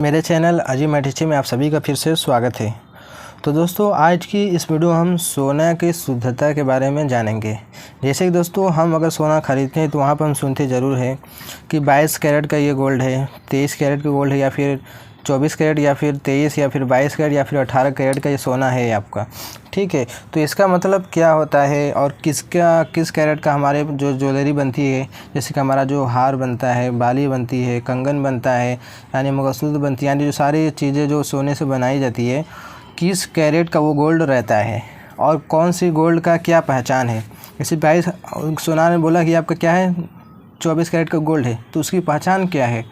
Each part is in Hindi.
मेरे चैनल अजी मैटिची में आप सभी का फिर से स्वागत है। तो दोस्तों, आज की इस वीडियो हम सोना की शुद्धता के बारे में जानेंगे। जैसे कि दोस्तों, हम अगर सोना खरीदते हैं तो वहाँ पर हम सुनते ज़रूर हैं कि 22 कैरेट का ये गोल्ड है, 23 कैरेट का गोल्ड है, या फिर 24 कैरेट, या फिर 23, या फिर 22 कैरेट, या फिर 18 कैरेट का ये सोना है आपका। ठीक है, तो इसका मतलब क्या होता है और किस कैरेट का हमारे जो ज्वेलरी बनती है, जैसे कि हमारा जो हार बनता है, बाली बनती है, कंगन बनता है, यानी मंगलसूत्र बनती है, यानी जो सारी चीज़ें जो सोने से बनाई जाती है, किस कैरेट का वो गोल्ड रहता है और कौन सी गोल्ड का क्या पहचान है। जैसे 22 सोना ने बोला कि आपका क्या है, 24 कैरेट का गोल्ड है, तो उसकी पहचान क्या है,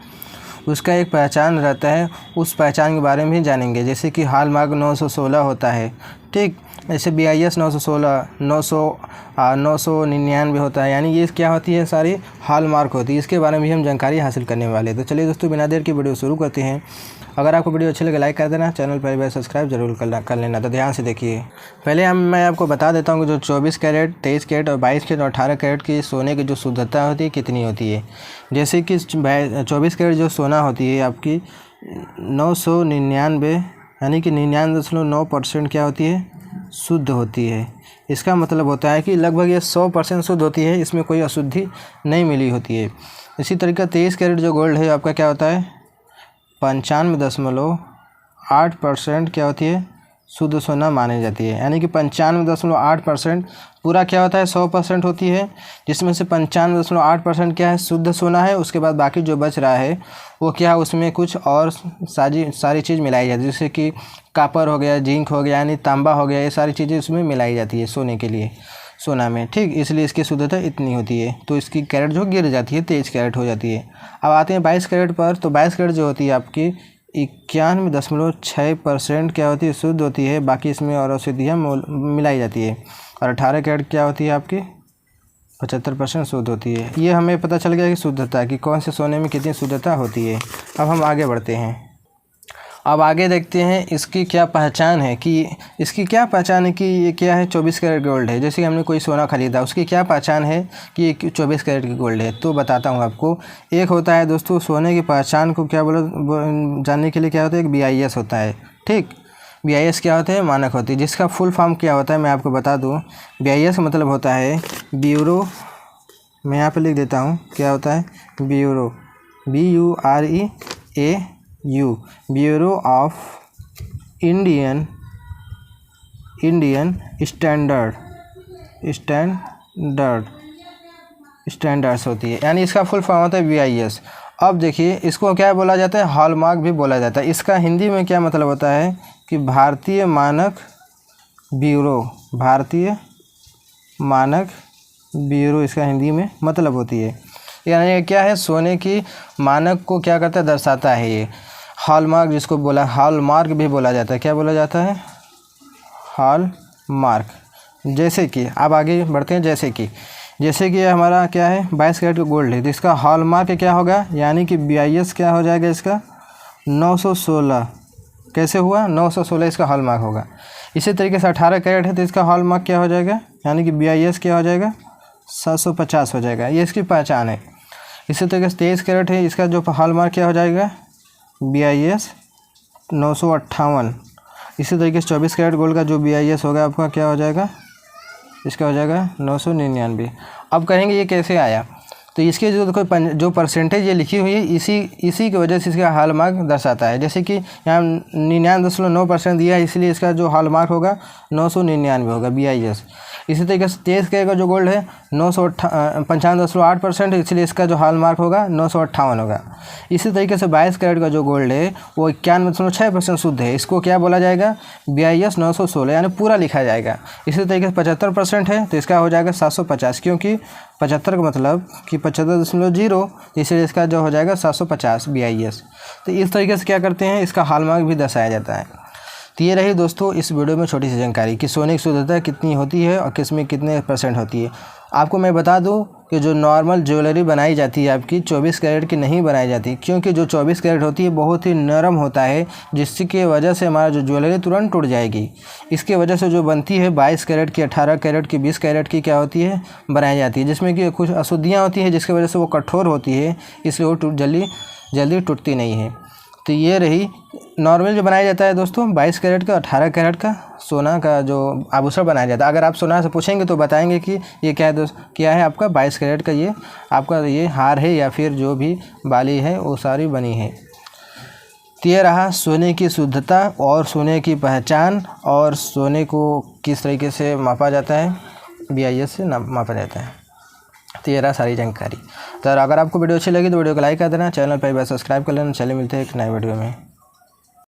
उसका एक पहचान रहता है, उस पहचान के बारे में ही जानेंगे। जैसे कि हॉलमार्क 916 होता है, ठीक, जैसे BIS 916, 999 होता है, यानी ये क्या होती है, सारी हॉलमार्क होती है। इसके बारे में भी हम जानकारी हासिल करने वाले हैं। तो चलिए दोस्तों, बिना देर की वीडियो शुरू करते हैं। अगर आपको वीडियो अच्छी लगे लाइक कर देना, चैनल पर भी सब्सक्राइब जरूर कर लेना। तो ध्यान से देखिए। पहले मैं आपको बता देता हूँ कि जो 24 कैरेट, 23 कैरेट और 22 कैरेट और 18 कैरेट की सोने की जो शुद्धता होती है कितनी होती है। जैसे कि 24 कैरेट जो सोना होती है आपकी 999, यानी कि 99.9% क्या होती है, शुद्ध होती है। इसका मतलब होता है कि लगभग ये 100% शुद्ध होती है, इसमें कोई अशुद्धि नहीं मिली होती है। इसी तरीके 23 कैरेट जो गोल्ड है आपका क्या होता है, 95.8% क्या होती है, शुद्ध सोना मानी जाती है। यानी कि 95.8% पूरा क्या होता है, 100% होती है, जिसमें से 95.8% क्या है, शुद्ध सोना है। उसके बाद बाकी जो बच रहा है वो क्या है, उसमें कुछ और सारी चीज़ मिलाई जाती है, जैसे कि कापर हो गया, जिंक हो गया, यानी तांबा हो गया, ये सारी चीज़ें उसमें मिलाई जाती है सोने के लिए, सोना में, ठीक। इसलिए इसकी शुद्धता इतनी होती है। तो इसकी कैरेट जो गिर जाती है 23 कैरेट हो जाती है। अब आते हैं 22 कैरेट पर। तो 22 कैरेट जो होती है आपकी 91.6% क्या होती है, शुद्ध होती है। बाकी इसमें और औषधियाँ मिलाई जाती है। और 18 कैरेट क्या होती है आपकी 75% शुद्ध होती है। ये हमें पता चल गया कि शुद्धता कि कौन से सोने में कितनी शुद्धता होती है। अब हम आगे बढ़ते हैं। अब आगे देखते हैं इसकी क्या पहचान है, कि इसकी क्या पहचान है कि ये क्या है, 24 कैरेट गोल्ड है। जैसे कि हमने कोई सोना खरीदा, उसकी क्या पहचान है कि ये 24 कैरेट की गोल्ड है। तो बताता हूँ आपको। एक होता है दोस्तों, सोने की पहचान को क्या जानने के लिए क्या होता है, एक BIS होता है, ठीक। BIS क्या होता है, मानक होती है, जिसका फुल फॉर्म क्या होता है मैं आपको बता दूँ। BIS का मतलब होता है ब्यूरो, मैं यहाँ पर लिख देता हूँ क्या होता है, bureau, BUREAU, bureau of Indian standards होती है। यानी इसका फुल फॉर्म होता है BIS। अब देखिए, इसको क्या बोला जाता है, हॉलमार्क भी बोला जाता है। इसका हिंदी में क्या मतलब होता है कि भारतीय मानक ब्यूरो, भारतीय मानक ब्यूरो इसका हिंदी में मतलब होती है। यानी क्या है, सोने की मानक को क्या करता है, दर्शाता है ये। हॉलमार्क जिसको बोला, हॉलमार्क भी बोला जाता है। क्या बोला जाता है, हॉलमार्क। जैसे कि अब आगे बढ़ते हैं। जैसे कि हमारा क्या है, 22 कैरेट का गोल्ड है, तो इसका हॉलमार्क क्या होगा, यानी कि BIS क्या हो जाएगा इसका 916। कैसे हुआ, 916 इसका हॉलमार्क होगा। इसी तरीके से 18 कैरेट है, तो इसका हॉलमार्क क्या हो जाएगा, यानी कि BIS क्या हो जाएगा 750 हो जाएगा। ये इसकी पहचान है। इसी तरीके से 23 कैरेट है, इसका जो हॉलमार्क क्या हो जाएगा, BIS 958। इसी तरीके से 24 कैरेट गोल्ड का जो BIS होगा आपका क्या हो जाएगा, इसका हो जाएगा 999। अब कहेंगे ये कैसे आया, तो इसके जो परसेंटेज ये लिखी हुई है, इसी की वजह से इसका हॉलमार्क दर्शाता है। जैसे कि यहाँ 99.9% दिया है, इसलिए इसका जो हॉलमार्क होगा 999 होगा BIS। इसी तरीके से 23 कैरेट का जो गोल्ड है 95.8%, इसलिए इसका जो हॉलमार्क होगा 958 होगा। इसी तरीके से 22 कैरेट का जो गोल्ड है वो 91.6% शुद्ध है। इसको क्या बोला जाएगा, BIS 916, यानी पूरा लिखा जाएगा। इसी तरीके से 75% है, तो इसका हो जाएगा 750, क्योंकि 75 का मतलब कि 75.0, इसलिए इसका जो हो जाएगा 750 BIS। तो इस तरीके से क्या करते हैं, इसका हॉलमार्क भी दर्शाया जाता है। तो ये रही दोस्तों इस वीडियो में छोटी सी जानकारी कि सोने की शुद्धता कितनी होती है और किसमें कितने % होती है। आपको मैं बता दूं कि जो नॉर्मल ज्वेलरी बनाई जाती है आपकी 24 कैरेट की नहीं बनाई जाती, क्योंकि जो 24 कैरेट होती है बहुत ही नरम होता है, जिसकी वजह से हमारा जो ज्वेलरी तुरंत टूट जाएगी। इसके वजह से जो बनती है 22 कैरेट की, 18 कैरेट की, 20 कैरेट की क्या होती है, बनाई जाती है, जिसमें कि कुछ अशुद्धियाँ होती हैं जिसकी वजह से वो कठोर होती है, इसलिए वो जल्दी टूटती नहीं है। तो ये रही नॉर्मल जो बनाया जाता है दोस्तों 22 कैरेट का 18 कैरेट का सोना का जो आभूषण बनाया जाता है। अगर आप सोना से पूछेंगे तो बताएंगे कि ये क्या है क्या है आपका 22 कैरेट का ये आपका ये हार है या फिर जो भी बाली है वो सारी बनी है। तो ये रहा सोने की शुद्धता और सोने की पहचान और सोने को किस तरीके से मापा जाता है, BIS से मापा जाता है। तो ये रहा सारी जानकारी। तो अगर आपको वीडियो अच्छी लगी तो वीडियो को लाइक कर देना, चैनल पर सब्सक्राइब कर लेना। चलिए मिलते हैं एक नए वीडियो में।